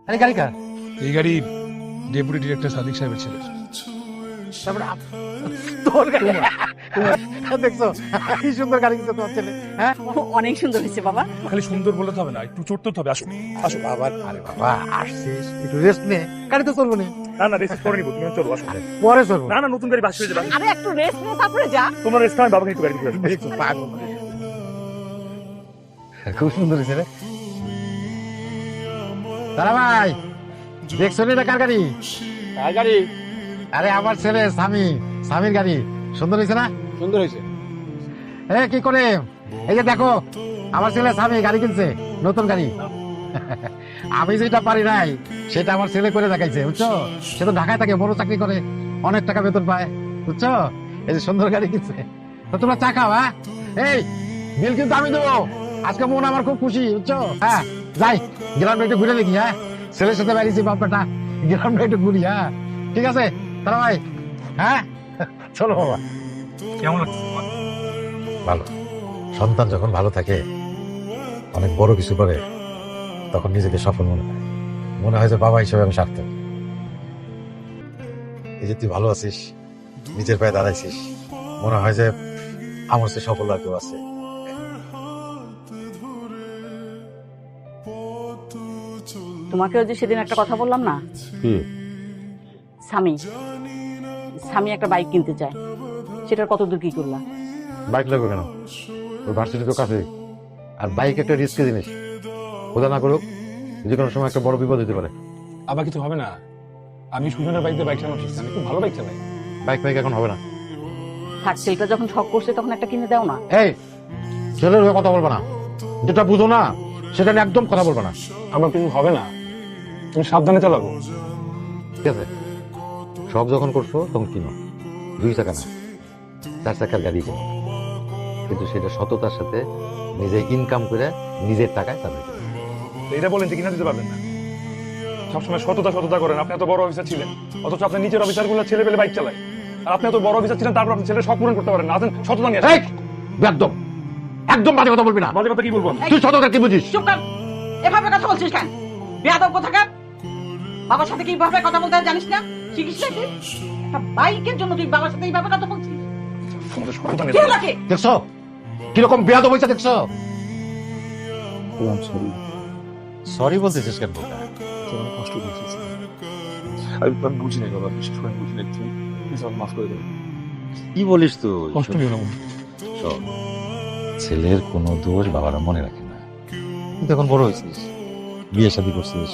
আরে গাড়ি কার? এই গাড়ি ডেপুটি ডিরেক্টর সাদিক সাহেবের ছেলে। তারপরে তোর গাড়ি? দেখছো কি সুন্দর গাড়ি কিন্তু তোমার ছেলে। হ্যাঁ অনেক সুন্দর হয়েছে বাবা। খালি সুন্দর বলতে হবে না, একটু চড়তে হবে। আসো আসো। আবার আরে বাবা আসছিস একটু রেস্ট নে, গাড়ি তো চলবো না। না না, রেসিভ করে নিবো, তুমি চলো আসো। পরে চলবো। না না, নতুন গাড়ি বাস হয়ে যাবে। আরে একটু রেস্ট নে তারপরে যা। তোমার রেস্ট আমি বাবাকে একটু গাড়ি দিয়ে আসবো। দেখছো পাগল। খুব সুন্দর হয়েছে রে। দাদা ভাই দেখছো না এটা কার গাড়ি? কার গাড়ি? আরে আমার ছেলে স্বামীর গাড়ি। সুন্দর হয়েছে না? সুন্দর হয়েছে। কি করে এই যে দেখো আমার ছেলে স্বামী গাড়ি কিনছে, নতুন গাড়ি। আমি যেটা পারি নাই সেটা আমার ছেলে করে দেখাইছে, বুঝছো? সে তো ঢাকায় থাকে, বড় চাকরি করে, অনেক টাকা বেতন পায়, বুঝছো? এই যে সুন্দর গাড়ি কিনছে। তো তোমরা চা খাও। হ্যাঁ এই বিল কিন্তু আমি দেবো। আজকে মন আমার খুব খুশি, বুঝছো? হ্যাঁ যাই গ্রামটা একটু ঘুরে দেখি। হ্যাঁ ছেলের সাথে বেরিয়েছি বাপটা, গ্রামটা একটু ঘুরি। হ্যাঁ ঠিক আছে তারা ভাই। হ্যাঁ চলো বাবা। কেমন লাগছে? ভালো। সন্তান যখন ভালো থাকে, অনেক বড় কিছু করে, তখন নিজেকে সফল মনে হয় যে বাবা হিসেবে আমি সার্থক। এই যে তুই ভালো আছিস, নিজের পায়ে দাঁড়াইছিস, মনে হয় যে আমার সে সফল আর কেউ আছে। তোমাকেও যে সেদিন একটা কথা বললাম না, স্বামী একটা বাইক কিনতে চায়, সেটার কত দূর কি করলা? বাইক লাগবে কেন? ওর ভার্সিটি তো কাছে, আর বাইক একটা রিস্কি জিনিস। খোদা না করুক যে কোনো সময় একটা বড় বিপদ হতে পারে। আবার কিছু হবে না। আমি সুজনের বাইক দিয়ে বাইক চালানো শিখছি, আমি খুব ভালো বাইক চালাই। বাইক এখন হবে না। থাক, ছেলেটা যখন শখ করছে তখন একটা কিনে দাও না। এই ছেলের হয়ে কথা বলবো না, যেটা বুঝো না সেটা নিয়ে একদম কথা বলবো না। আমার কিছু হবে না, তুমি সাবধানে চালাবো। ঠিক আছে, শখ যখন করছো তখন কিনো, 2 চাকা না 4 চাকার গাড়ি কিনো, কিন্তু সেটা সততার সাথে নিজে ইনকাম করে নিজের টাকায় তাদের কিনো। এটা বলেন যে কিনা দিতে পারবেন না। সবসময় সততা করেন। আপনি এত বড় অফিসার ছিলেন, অথচ আপনার নিজের অফিসারগুলো ছেলে পেলে বাইক চালায়। আর আপনি এত বড় অফিসার ছিলেন, তারপর আপনার ছেলে শখ পূরণ করতে পারেন না। আসেন সততা নিয়ে আসেন। একদম একদম বাজে কথা বলবি না। বাজে কথা কি বলবো? তুই সততা কি বুঝিস? চুপ কর, এভাবে কথা বলছিস কেন? বেয়াদব কোথাকার। বাবার সাথে কিভাবে কথা বলতে হয় জানিস না? শিখিস না কি? একটা বাইকের জন্য তুই বাবার সাথে এইভাবে কথা বলছিস? সততা নিয়ে কে আসেন। লাগে? দেখছো কিরকম বেয়াদব হয়েছে? দেখছো? সরি বলতেছিস কেন? কষ্ট দিয়েছি। আমি বুঝি নাই বাবা, বিশেষ করে বুঝি নাই। তুমি প্লিজ আমাকে মাফ করে দেবেন। কি বলিস তুই? কষ্ট নিও না। শোন, ছেলের কোনো দোষ বাবারা মনে রাখে না। তুই এখন বড় হয়েছিস, বিয়ে শাদী করছিস,